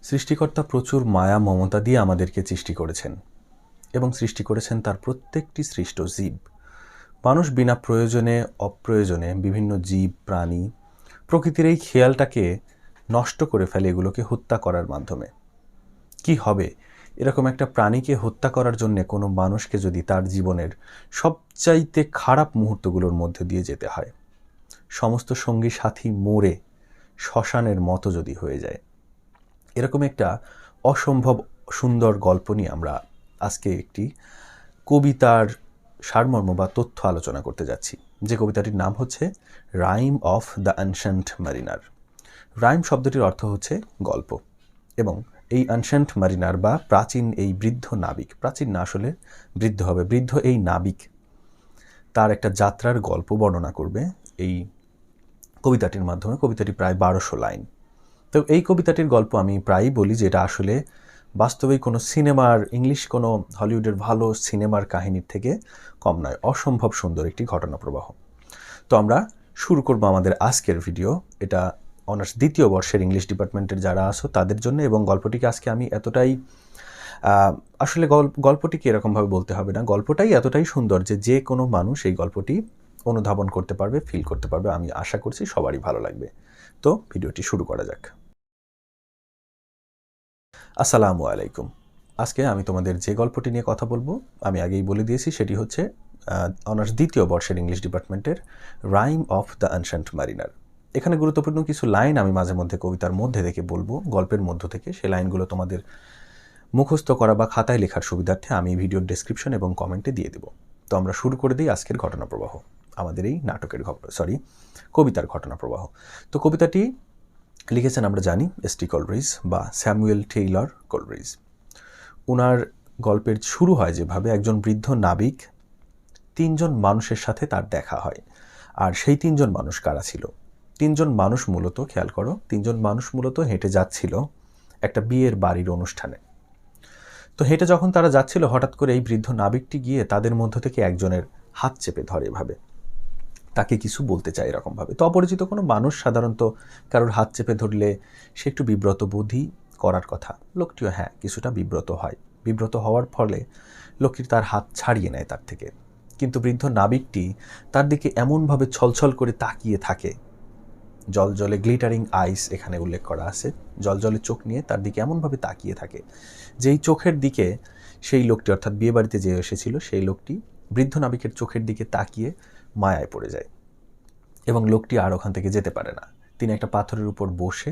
সৃষ্টিকর্তা প্রচুর মায়া মমতা দিয়ে আমাদেরকে সৃষ্টি করেছেন এবং সৃষ্টি করেছেন তার প্রত্যেকটি সৃষ্ট জীব। মানুষ বিনা প্রয়োজনে অপ্রয়োজনে বিভিন্ন জীব প্রাণী প্রকৃতির এই খেয়ালটাকে নষ্ট করে ফেলে এগুলোকে হত্যা করার মাধ্যমে। কি হবে এরকম একটা প্রাণীকে হত্যা করার জন্য কোনো মানুষকে যদি তার জীবনের সবচাইতে খারাপ মুহূর্তগুলোর মধ্যে দিয়ে যেতে হয়, সমস্ত সঙ্গী সাথী মরে শ্মশানের মতো যদি হয়ে যায়, এরকম একটা অসম্ভব সুন্দর গল্প নিয়ে আমরা আজকে একটি কবিতার সারমর্ম বা তথ্য আলোচনা করতে যাচ্ছি, যে কবিতাটির নাম হচ্ছে rime of the ancient mariner. Rime শব্দটির অর্থ হচ্ছে গল্প, এবং এই অ্যানশিয়েন্ট মারিনার বা প্রাচীন এই বৃদ্ধ নাবিক, প্রাচীন না আসলে বৃদ্ধ হবে, বৃদ্ধ এই নাবিক তার একটা যাত্রার গল্প বর্ণনা করবে এই কবিতাটির মাধ্যমে। কবিতাটি প্রায় 1200 লাইন। তো এই কবিতাটির গল্প আমি প্রায়ই বলি যে এটা আসলে বাস্তবেই কোনো সিনেমার, ইংলিশ কোনো হলিউডের ভালো সিনেমার কাহিনীর থেকে কম নয়। অসম্ভব সুন্দর একটি ঘটনা প্রবাহ। তো আমরা শুরু করব আমাদের আজকের ভিডিও। এটা অনার্স দ্বিতীয় বর্ষের ইংলিশ ডিপার্টমেন্টের যারা আছো তাদের জন্য, এবং গল্পটিকে আজকে আমি এতটাই আসলে গল্পটিকে এরকমভাবে বলতে হবে না, গল্পটাই এতটাই সুন্দর যে যে কোনো মানুষ এই গল্পটি অনুধাবন করতে পারবে, ফিল করতে পারবে। আমি আশা করছি সবারই ভালো লাগবে। তো ভিডিওটি শুরু করা যাক। আসসালামু আলাইকুম। আজকে আমি তোমাদের যে গল্পটি নিয়ে কথা বলবো, আমি আগেই বলে দিয়েছি, সেটি হচ্ছে অনার্স দ্বিতীয় বর্ষের ইংলিশ ডিপার্টমেন্টের rhyme of the ancient mariner. এখানে গুরুত্বপূর্ণ কিছু লাইন আমি মাঝে মধ্যে কবিতার মধ্যে থেকে বলবো, গল্পের মধ্য থেকে। সেই লাইনগুলো তোমাদের মুখস্থ করা বা খাতায় লেখার সুবিধার্থে আমি ভিডিওর ডেসক্রিপশন এবং কমেন্টে দিয়ে দেব। তো আমরা শুরু করে দিই আজকের ঘটনা প্রবাহ, আমাদের এই নাটকের কবিতার ঘটনা প্রবাহ। তো কবিতাটি লিখেছেন আমরা জানি এস.টি. কলরিজ বা স্যামুয়েল টেইলর কলরিজ। ওনার গল্পের শুরু হয় যেভাবে, একজন বৃদ্ধ নাবিক, 3 জন মানুষের সাথে তার দেখা হয়। আর সেই 3 জন মানুষ কারা ছিল? 3 জন মানুষ মূলত, খেয়াল করো, 3 জন মানুষ মূলত হেঁটে যাচ্ছিল একটা বিয়ের বাড়ির অনুষ্ঠানে। তো হেঁটে যখন তারা যাচ্ছিল, হঠাৎ করে এই বৃদ্ধ নাবিকটি গিয়ে তাদের মধ্য থেকে একজনের হাত চেপে ধরে, এভাবে তাকে কিছু বলতে চায় এরকমভাবে। তো অপরিচিত কোনো মানুষ সাধারণত কারোর হাত চেপে ধরলে সে একটু বিব্রত বোধই করার কথা। লোকটিও কিছুটা বিব্রত হয়। বিব্রত হওয়ার ফলে লোকটি তার হাত ছাড়িয়ে নেয় তার থেকে। কিন্তু বৃদ্ধ নাবিকটি তার দিকে এমনভাবে ছলছল করে তাকিয়ে থাকে, জলজলে গ্লিটারিং আইস এখানে উল্লেখ করা আছে, জলজলে চোখ নিয়ে তার দিকে এমনভাবে তাকিয়ে থাকে, যেই চোখের দিকে সেই লোকটি, অর্থাৎ বিয়ে বাড়িতে যে এসেছিল সেই লোকটি বৃদ্ধ নাবিকের চোখের দিকে তাকিয়ে মায়ায় পড়ে যায়, এবং লোকটি আর ওখান থেকে যেতে পারে না। তিনি একটা পাথরের উপর বসে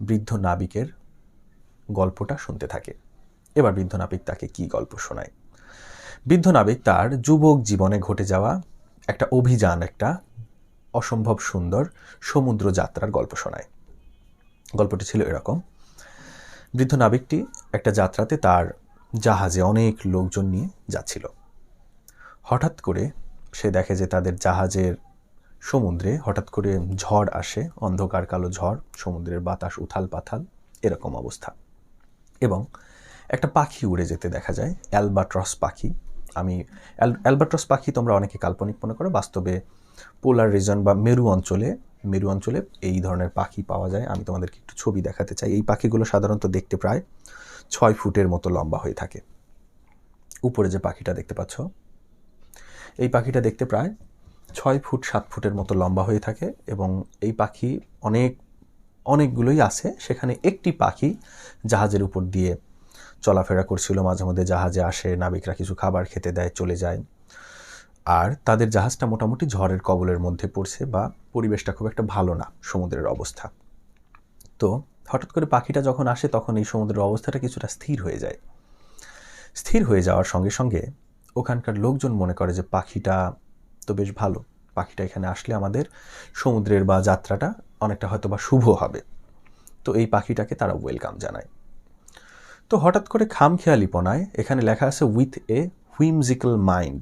বৃদ্ধ নাবিকের গল্পটা শুনতে থাকে। এবার বৃদ্ধ নাবিক তাকে কি গল্প শোনায়? বৃদ্ধ নাবিক তার যুবক জীবনে ঘটে যাওয়া একটা অভিযান, একটা অসম্ভব সুন্দর সমুদ্র যাত্রার গল্প শোনায়। গল্পটি ছিল এরকম: বৃদ্ধ নাবিকটি একটা যাত্রাতে তার জাহাজে অনেক লোকজন নিয়ে যাচ্ছিল। হঠাৎ করে সে দেখে যে তাদের জাহাজের সমুদ্রে হঠাৎ করে ঝড় আসে, অন্ধকার কালো ঝড়, সমুদ্রের বাতাস উথাল পাথাল, এরকম অবস্থা। এবং একটা পাখি উড়ে যেতে দেখা যায়, অ্যালবাট্রস পাখি। অ্যালবাট্রস পাখি তোমরা অনেকে কাল্পনিক মনে করো, বাস্তবে পোলার রিজন বা মেরু অঞ্চলে এই ধরনের পাখি পাওয়া যায়। আমি তোমাদেরকে একটু ছবি দেখাতে চাই। এই পাখিগুলো সাধারণত দেখতে প্রায় 6 ফুটের মতো লম্বা হয়ে থাকে। উপরে যে পাখিটা দেখতে পাচ্ছ, এই পাখিটা দেখতে প্রায় 6 ফুট 7 ফুটের মতো লম্বা হয়ে থাকে, এবং এই পাখি অনেকগুলোই আছে। সেখানে একটি পাখি জাহাজের উপর দিয়ে চলাফেরা করছিল, মাঝে মধ্যে জাহাজে আসে, নাবিকরা কিছু খাবার খেতে দেয়, চলে যায়। আর তাদের জাহাজটা মোটামুটি ঝড়ের কবলের মধ্যে পড়ছে, বা পরিবেশটা খুব একটা ভালো না সমুদ্রের অবস্থা। তো হঠাৎ করে পাখিটা যখন আসে, তখন এই সমুদ্রের অবস্থাটা কিছুটা স্থির হয়ে যায়। স্থির হয়ে যাওয়ার সঙ্গে সঙ্গে ওখানকার লোকজন মনে করে যে পাখিটা তো বেশ ভালো, পাখিটা এখানে আসলে আমাদের সমুদ্রের বা যাত্রাটা অনেকটা হয়তো বা শুভ হবে। তো এই পাখিটাকে তারা ওয়েলকাম জানায়। তো হঠাৎ করে খামখেয়ালিপনায়, এখানে লেখা আছে উইথ এ হুইমজিক্যাল মাইন্ড,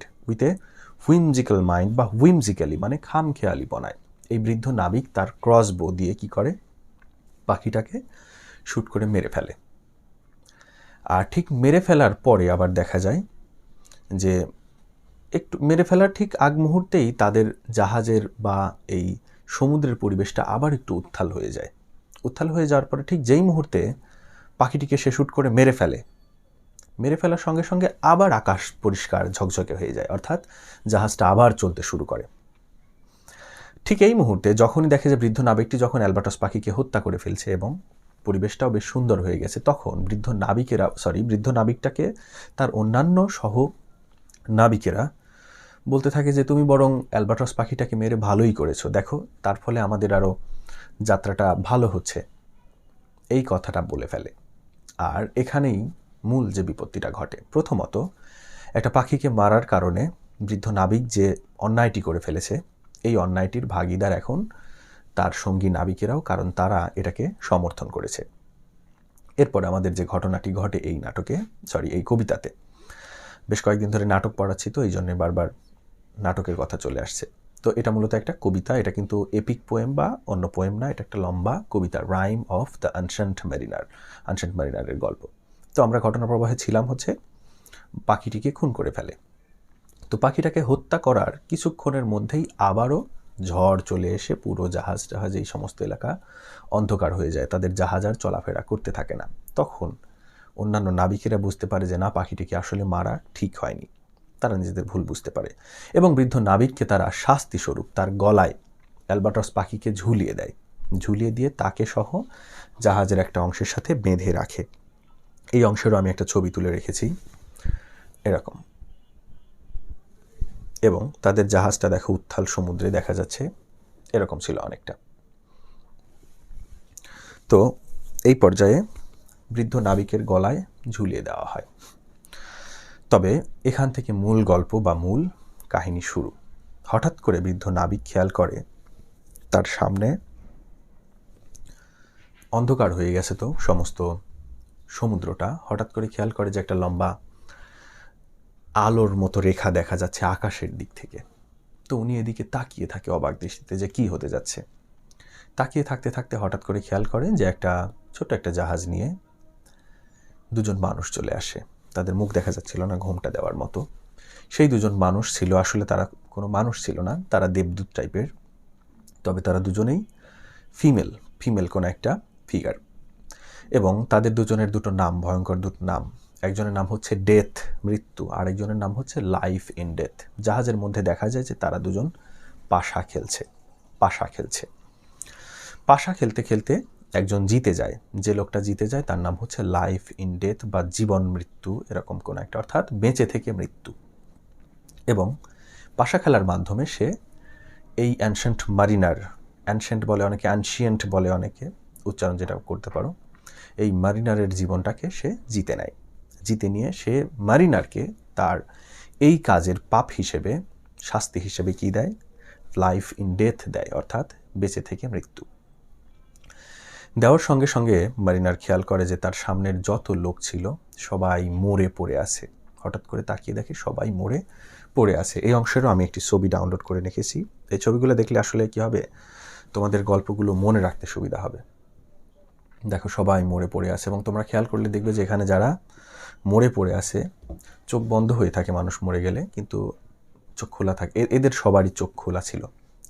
বা হুইমজিক্যালি মানে খামখেয়ালিপনায়, এই বৃদ্ধ নাবিক তার ক্রসবো দিয়ে কি করে, পাখিটাকে শ্যুট করে মেরে ফেলে। আর ঠিক মেরে ফেলার পরে আবার দেখা যায় যে একটু মেরে ফেলার ঠিক আগ মুহূর্তেই তাদের জাহাজের বা এই সমুদ্রের পরিবেশটা আবার একটু উত্তাল হয়ে যায়। উত্তাল হয়ে যাওয়ার পরে ঠিক যেই মুহূর্তে পাখিটিকে সে শ্যুট করে মেরে ফেলে। মেরে ফেলার সঙ্গে সঙ্গে আবার আকাশ পরিষ্কার ঝকঝকে হয়ে যায়, অর্থাৎ জাহাজটা আবার চলতে শুরু করে। ঠিক এই মুহূর্তে যখনই দেখে যে বৃদ্ধ নাবিকটি যখন অ্যালবাট্রস পাখিকে হত্যা করে ফেলছে এবং পরিবেশটাও বেশ সুন্দর হয়ে গেছে, তখন বৃদ্ধ নাবিকটাকে তার অন্যান্য সহ নাবিকেরা বলতে থাকে যে তুমি বরং অ্যালবাট্রস পাখিটাকে মেরে ভালোই করেছো, দেখো তার ফলে আমাদের আরও যাত্রাটা ভালো হচ্ছে, এই কথাটা বলে ফেলে। আর এখানেই মূল যে বিপত্তিটা ঘটে। প্রথমত, একটা পাখিকে মারার কারণে বৃদ্ধ নাবিক যে অন্যায়টি করে ফেলেছে, এই অন্যায়টির ভাগীদার এখন তার সঙ্গী নাবিকেরাও, কারণ তারা এটাকে সমর্থন করেছে। এরপর আমাদের যে ঘটনাটি ঘটে এই কবিতাতে, বেশ কয়েকদিন ধরে নাটক পড়াচ্ছি তো এই জন্যে বারবার নাটকের কথা চলে আসছে। তো এটা মূলত একটা কবিতা, এটা কিন্তু এপিক পোয়েম বা অন্য পোয়েম না, এটা একটা লম্বা কবিতা, রাইম অফ দ্য আনশেন্ট মারিনারের গল্প। তো আমরা ঘটনা প্রবাহে ছিলাম হচ্ছে পাখিটিকে খুন করে ফেলে। তো পাখিটাকে হত্যা করার কিছুক্ষণের মধ্যেই আবারও ঝড় চলে এসে পুরো জাহাজ এই সমস্ত এলাকা অন্ধকার হয়ে যায়, তাদের জাহাজ আর চলাফেরা করতে থাকে না। তখন অন্যান্য নাবিকেরা বুঝতে পারে যে না, পাখিটিকে আসলে মারা ঠিক হয়নি, তারা নিজেদের ভুল বুঝতে পারে এবং বৃদ্ধ নাবিককে তারা শাস্তি স্বরূপ তার গলায় অ্যালবাট্রস পাখিকে ঝুলিয়ে দিয়ে তাকে সহ জাহাজের একটা অংশের সাথে বেঁধে রাখে। এই অংশেরও আমি একটা ছবি তুলে রেখেছি এরকম, এবং তাদের জাহাজটা দেখো উত্তাল সমুদ্রে দেখা যাচ্ছে, এরকম ছিল অনেকটা। তো এই পর্যায়ে বৃদ্ধ নাবিকের গলায় ঝুলিয়ে দেওয়া হয়। তবে এখান থেকে মূল গল্প বা মূল কাহিনী শুরু। হঠাৎ করে বৃদ্ধ নাবিক খেয়াল করে তার সামনে অন্ধকার হয়ে গেছে, তো সমস্ত সমুদ্রটা। হঠাৎ করে খেয়াল করে যে একটা লম্বা আলোর মতো রেখা দেখা যাচ্ছে আকাশের দিক থেকে। তো উনি এদিকে তাকিয়ে থাকে অবাক দৃষ্টিতে যে কি হতে যাচ্ছে। তাকিয়ে থাকতে থাকতে হঠাৎ করে খেয়াল করেন যে একটা ছোট্ট একটা জাহাজ নিয়ে দুজন মানুষ চলে আসে। তাদের মুখ দেখা যাচ্ছিল না, ঘোমটা দেওয়ার মতো। সেই দুজন মানুষ ছিল, আসলে তারা কোনো মানুষ ছিল না, তারা দেবদূত টাইপের। তবে তারা দুজনেই ফিমেল কোনো একটা ফিগার, এবং তাদের দুজনের দুটো নাম, ভয়ঙ্কর দুটো নাম। একজনের নাম হচ্ছে ডেথ, মৃত্যু, আর একজনের নাম হচ্ছে লাইফ ইন ডেথ। জাহাজের মধ্যে দেখা যায় যে তারা দুজন পাশা খেলছে। পাশা খেলতে খেলতে একজন জিতে যায়, যে লোকটা জিতে যায় তার নাম হচ্ছে লাইফ ইন ডেথ বা জীবন মৃত্যু, এরকম কোনো একটা, অর্থাৎ বেঁচে থেকে মৃত্যু। এবং পাশা খেলার মাধ্যমে সে এই অ্যানশিয়েন্ট বলে অনেকে, অ্যানশিয়েন্ট বলে অনেকে, উচ্চারণ যেটা করতে পারো, এই মারিনারের জীবনটাকে সে জিতে নেয়। জিতে নিয়ে সে মারিনারকে তার এই কাজের পাপ হিসেবে, শাস্তি হিসেবে কি দেয়? লাইফ ইন ডেথ দেয়, অর্থাৎ বেঁচে থেকে মৃত্যু। দেওয়ার সঙ্গে সঙ্গে মারিনার খেয়াল করে যে তার সামনের যত লোক ছিল সবাই মরে পড়ে আছে। হঠাৎ করে তাকিয়ে দেখে সবাই মরে পড়ে আছে। এই অংশেরও আমি একটি ছবি ডাউনলোড করে রেখেছি। এই ছবিগুলো দেখলে আসলে কি হবে, তোমাদের গল্পগুলো মনে রাখতে সুবিধা হবে। দেখো সবাই মরে পড়ে আছে, এবং তোমরা খেয়াল করলে দেখবে যে এখানে যারা মরে পড়ে আছে চোখ বন্ধ হয়ে থাকে মানুষ মরে গেলে, কিন্তু চোখ খোলা থাকে। এদের সবারই চোখ খোলা ছিল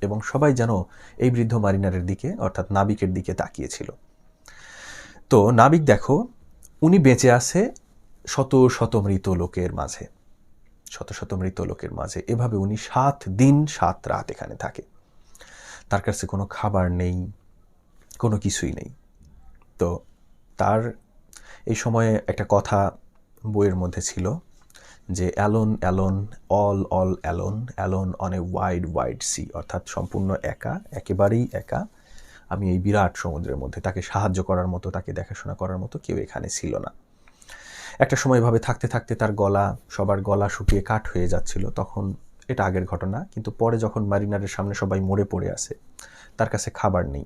এবং সবাই যেন এই বৃদ্ধ মারিনারের দিকে, অর্থাৎ নাবিকের দিকে তাকিয়েছিল। তো নাবিক দেখো, উনি বেঁচে আছে শত শত মৃত লোকের মাঝে। এভাবে উনি 7 দিন 7 রাত এখানে থাকে। তার কাছে কোনো খাবার নেই, কোনো কিছুই নেই। তো তার এই সময়ে একটা কথা বইয়ের মধ্যে ছিল যে alone all alone on a wide sea, অর্থাৎ সম্পূর্ণ একা, একেবারেই একা আমি এই বিরাট সমুদ্রের মধ্যে। তাকে সাহায্য করার মতো, তাকে দেখাশোনা করার মতো কেউ এখানে ছিল না। একটা সময় এভাবে থাকতে থাকতে তার সবার গলা শুকিয়ে কাঠ হয়ে যাচ্ছিল। তখন এটা আগের ঘটনা, কিন্তু পরে যখন মারিনারের সামনে সবাই মরে পড়ে আছে, তার কাছে খাবার নেই,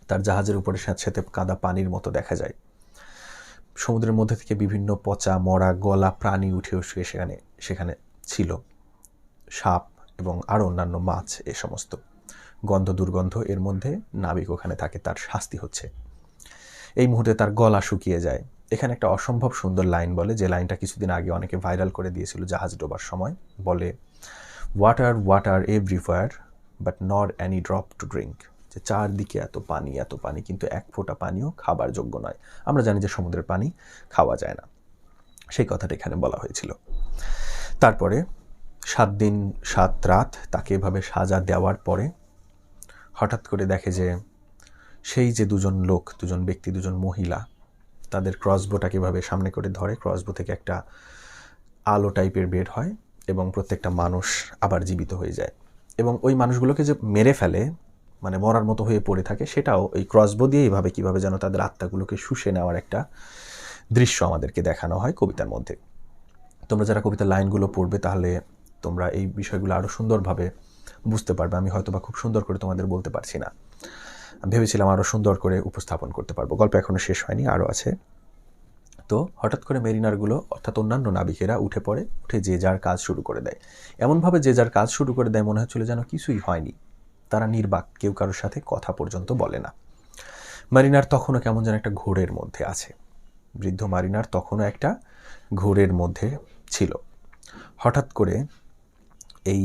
তার জাহাজের উপরে স্যাঁতস্যাঁতে কাদা পানির মতো দেখা যায়। সমুদ্রের মধ্যে থেকে বিভিন্ন পচা মরা গলা প্রাণী উঠে সেখানে ছিল, সাপ এবং আরও অন্যান্য মাছ, এ সমস্ত গন্ধ দুর্গন্ধ। এর মধ্যে নাবিক ওখানে থাকে, তার শাস্তি হচ্ছে। এই মুহূর্তে তার গলা শুকিয়ে যায়। এখানে একটা অসম্ভব সুন্দর লাইন বলে, যে লাইনটা কিছুদিন আগে অনেকে ভাইরাল করে দিয়েছিল জাহাজ ডোবার সময়। বলে, water everywhere but not any drop to drink, যে চারদিকে এত পানি, কিন্তু এক ফোঁটা পানিও খাবার যোগ্য নয়। আমরা জানি যে সমুদ্রের পানি খাওয়া যায় না, সেই কথাটা এখানে বলা হয়েছিল। তারপরে 7 দিন 7 রাত তাকে এভাবে সাজা দেওয়ার পরে হঠাৎ করে দেখে যে সেই যে দুজন ব্যক্তি, দুজন মহিলা, তাদের ক্রসবোটাকে এভাবে সামনে করে ধরে, ক্রসবো থেকে একটা আলো টাইপের বের হয় এবং প্রত্যেকটা মানুষ আবার জীবিত হয়ে যায়। এবং ওই মানুষগুলোকে যে মেরে ফেলে, মানে মরার মতো হয়ে পড়ে থাকে, সেটাও এই ক্রসবো দিয়ে এইভাবে কীভাবে যেন তাদের আত্মাগুলোকে শুষে নেওয়ার একটা দৃশ্য আমাদেরকে দেখানো হয় কবিতার মধ্যে। তোমরা যারা কবিতার লাইনগুলো পড়বে তাহলে তোমরা এই বিষয়গুলো আরও সুন্দরভাবে বুঝতে পারবে। আমি হয়তো বা খুব সুন্দর করে তোমাদের বলতে পারছি না, ভেবেছিলাম আরও সুন্দর করে উপস্থাপন করতে পারবো। গল্প এখনও শেষ হয়নি, আরও আছে। তো হঠাৎ করে মেরিনারগুলো অর্থাৎ অন্যান্য নাবিকেরা উঠে যে যার কাজ শুরু করে দেয়। এমনভাবে যে যার কাজ শুরু করে দেয় মনে হচ্ছিল যেন কিছুই হয়নি। তারা নির্বাক, কেউ কারোর সাথে কথা পর্যন্ত বলে না। মারিনার তখনও কেমন যেন একটা ঘোরের মধ্যে আছে। বৃদ্ধ মারিনার তখনও একটা ঘোরের মধ্যে ছিল। হঠাৎ করে এই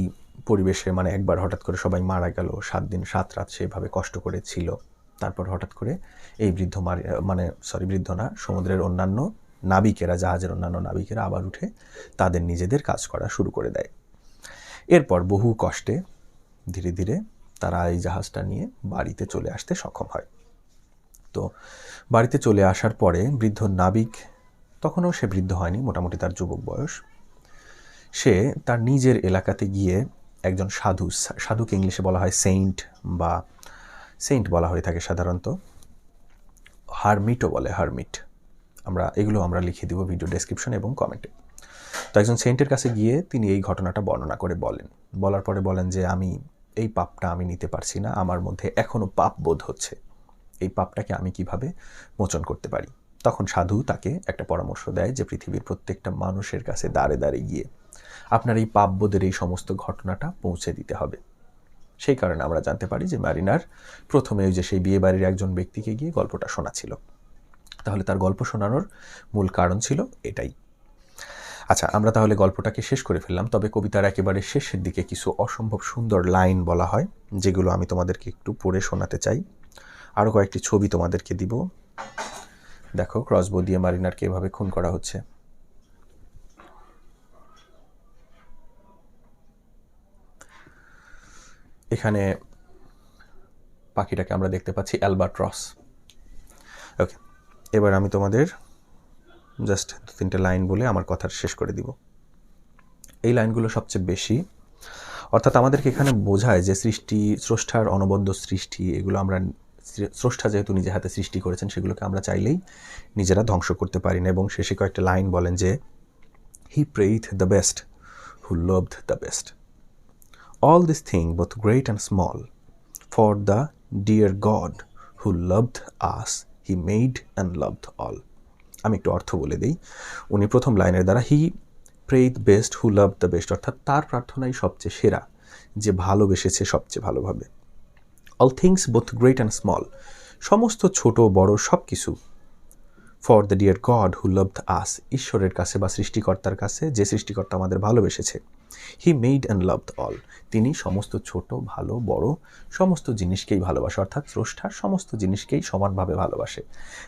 পরিবেশে, মানে একবার হঠাৎ করে সবাই মারা গেল, 7 দিন 7 রাত সেভাবে কষ্ট করে ছিল। তারপর হঠাৎ করে এই বৃদ্ধ সমুদ্রের অন্যান্য নাবিকেরা, জাহাজের অন্যান্য নাবিকেরা আবার উঠে তাদের নিজেদের কাজ করা শুরু করে দেয়। এরপর বহু কষ্টে ধীরে ধীরে তারা এই জাহাজটা নিয়ে বাড়িতে চলে আসতে সক্ষম হয়। তো বাড়িতে চলে আসার পরে বৃদ্ধ নাবিক, তখনও সে বৃদ্ধ হয়নি, মোটামুটি তার যুবক বয়স, সে তার নিজের এলাকাতে গিয়ে একজন সাধুকে ইংলিশে বলা হয় সেন্ট বলা হয়ে থাকে সাধারণত, হারমিটও বলে, হারমিট। এগুলো আমরা লিখে দিব ভিডিও ডেসক্রিপশন এবং কমেন্টে। তো একজন সেন্টের কাছে গিয়ে তিনি এই ঘটনাটা বর্ণনা করে বলার পরে বলেন যে এই পাপটা আমি নিতে পারছি না, আমার মধ্যে এখনও পাপ বোধ হচ্ছে, এই পাপটাকে আমি কিভাবে মোচন করতে পারি। তখন সাধু তাকে একটা পরামর্শ দেয় যে পৃথিবীর প্রত্যেকটা মানুষের কাছে দাঁড়ে দাঁড়িয়ে গিয়ে আপনার এই পাপবোধের এই সমস্ত ঘটনাটা পৌঁছে দিতে হবে। সেই কারণে আমরা জানতে পারি যে মারিনার প্রথমে ওই যে সেই বিয়ে বাড়ির একজন ব্যক্তিকে গিয়ে গল্পটা শোনাচ্ছিল। তাহলে তার গল্প শোনানোর মূল কারণ ছিল এটাই। আচ্ছা, আমরা তাহলে গল্পটাকে শেষ করে ফেললাম। তবে কবিতার একেবারে শেষের দিকে কিছু অসম্ভব সুন্দর লাইন বলা হয়, যেগুলো আমি তোমাদেরকে একটু পড়ে শোনাতে চাই। আরও কয়েকটি ছবি তোমাদেরকে দিব। দেখো, ক্রসবো দিয়ে মারিনারকে এভাবে খুন করা হচ্ছে। এখানে পাখিটাকে আমরা দেখতে পাচ্ছি অ্যালবাট্রস। ওকে, এবার আমি তোমাদের জাস্ট 2-3টে লাইন বলে আমার কথা শেষ করে দিব। এই লাইনগুলো সবচেয়ে বেশি, অর্থাৎ আমাদেরকে এখানে বোঝায় যে স্রষ্টার অনবদ্য সৃষ্টি, এগুলো আমরা, স্রষ্টা যেহেতু নিজে হাতে সৃষ্টি করেছেন, সেগুলোকে আমরা চাইলেই নিজেরা ধ্বংস করতে পারি না। এবং শেষে কয়েকটা লাইন বলেন যে he prayeth the best who loved the best, all this thing both great and small, for the dear God who loved us he made and loved all. আমি একটু অর্থ বলে দিই। উনি প্রথম লাইনের দ্বারা he prayeth best who loved the best, অর্থাৎ তার প্রার্থনাই সবচেয়ে সেরা, যে ভালোবেসেছে সবচেয়ে ভালোভাবে। All things both great and small, সমস্ত ছোট বড় সব কিছু। For the dear God who loved us, ঈশ্বরের কাছে বা সৃষ্টিকর্তার কাছে, যে সৃষ্টিকর্তা আমাদের ভালোবেসেছে। He made and loved all, তিনি সমস্ত ছোট ভালো বড় সমস্ত জিনিসকেই ভালোবাসে, অর্থাৎ স্রষ্টার সমস্ত জিনিসকেই সমানভাবে ভালোবাসে।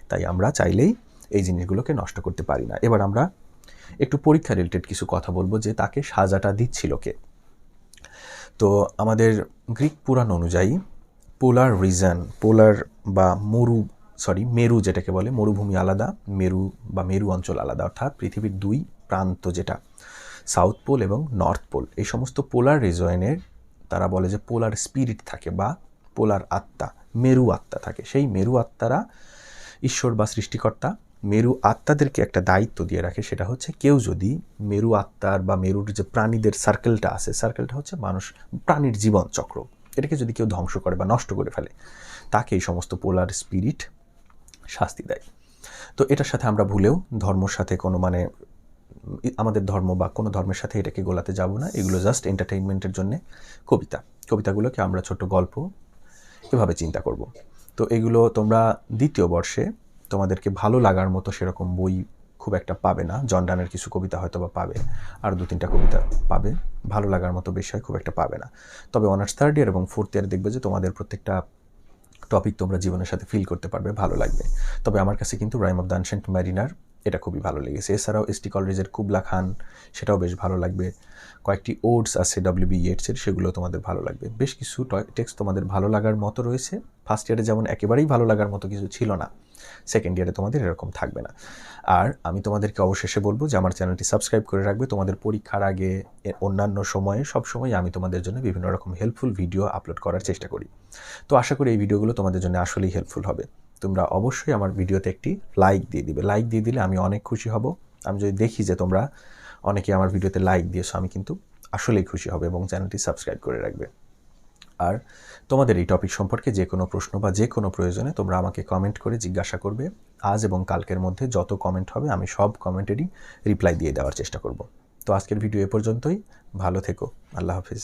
তাই আমরা চাইলেই এই জিনিসগুলোকে নষ্ট করতে পারি না। এবার আমরা একটু পরীক্ষা রিলেটেড কিছু কথা বলবো যে তাকে সাজাটা দিচ্ছিল কে। তো আমাদের গ্রিক পুরাণ অনুযায়ী পোলার রিজন, পোলার বা মেরু যেটাকে বলে, মরুভূমি আলাদা, মেরু অঞ্চল আলাদা, অর্থাৎ পৃথিবীর 2 প্রান্ত, যেটা সাউথ পোল এবং নর্থ পোল, এই সমস্ত পোলার রিজনের তারা বলে যে পোলার স্পিরিট থাকে বা পোলার আত্মা, মেরু আত্মা থাকে। সেই মেরু আত্মারা ঈশ্বর বা সৃষ্টিকর্তা মেরু আত্মাদেরকে একটা দায়িত্ব দিয়ে রাখে, সেটা হচ্ছে কেউ যদি মেরু আত্মার বা মেরুর যে প্রাণীদের সার্কেলটা আছে, সার্কেলটা হচ্ছে প্রাণীর জীবন চক্র, এটাকে যদি কেউ ধ্বংস করে বা নষ্ট করে ফেলে, তাকে এই সমস্ত পোলার স্পিরিট শাস্তি দেয়। তো এটার সাথে আমরা ভুলেও ধর্মর সাথে কোনো আমাদের ধর্ম বা কোনো ধর্মের সাথে এটাকে গোলাতে যাব না। এগুলো জাস্ট এন্টারটেইনমেন্টের জন্যে কবিতাগুলোকে আমরা ছোট গল্প এভাবে চিন্তা করব। তো এগুলো তোমরা 2য় বর্ষে তোমাদেরকে ভালো লাগার মতো সেরকম বই খুব একটা পাবে না। জন ডানের কিছু কবিতা হয়তো বা পাবে, আর 2-3টা কবিতা পাবে, ভালো লাগার মতো বিষয় খুব একটা পাবে না। তবে অনার্স 3rd ইয়ার এবং 4th ইয়ার দেখবে যে তোমাদের প্রত্যেকটা টপিক তোমরা জীবনের সাথে ফিল করতে পারবে, ভালো লাগবে। তবে আমার কাছে কিন্তু rime of the ancient mariner এটা খুবই ভালো লেগেছে। এছাড়াও এস টি কলরিজের কুবলা খান, সেটাও বেশ ভালো লাগবে। কয়েকটি ওডস আছে ডব্লিউ বি ইয়েটসের, সেগুলো তোমাদের ভালো লাগবে। বেশ কিছু টেক্সট তোমাদের ভালো লাগার মতো রয়েছে। ফার্স্ট ইয়ারে যেমন একেবারেই ভালো লাগার মতো কিছু ছিল না, সেকেন্ড ইয়ারে তোমাদের এরকম থাকবে না। আর আমি তোমাদেরকে অবশেষে বলবো যে আমার চ্যানেলটি সাবস্ক্রাইব করে রাখবে। তোমাদের পরীক্ষার আগে, অন্যান্য সময়ে, সবসময় আমি তোমাদের জন্য বিভিন্ন রকম হেল্পফুল ভিডিও আপলোড করার চেষ্টা করি। তো আশা করি এই ভিডিওগুলো তোমাদের জন্য আসলেই হেল্পফুল হবে। তোমরা অবশ্যই আমার ভিডিওতে একটি লাইক দিয়ে দিবে। লাইক দিয়ে দিলে আমি অনেক খুশি হব। আমি যদি দেখি যে তোমরা অনেকে আমার ভিডিওতে লাইক দিয়েছো, আমি কিন্তু আসলেই খুশি হব, এবং চ্যানেলটি সাবস্ক্রাইব করে রাখবে। আর তোমাদের এই টপিক সম্পর্কে যে কোনো প্রশ্ন বা যে কোনো প্রয়োজনে তোমরা আমাকে কমেন্ট করে জিজ্ঞাসা করবে। আজ এবং কালকের মধ্যে যত কমেন্ট হবে আমি সব কমেন্টেরই রিপ্লাই দিয়ে দেওয়ার চেষ্টা করব। তো আজকের ভিডিও এ পর্যন্তই। ভালো থেকো। আল্লাহ হাফিজ।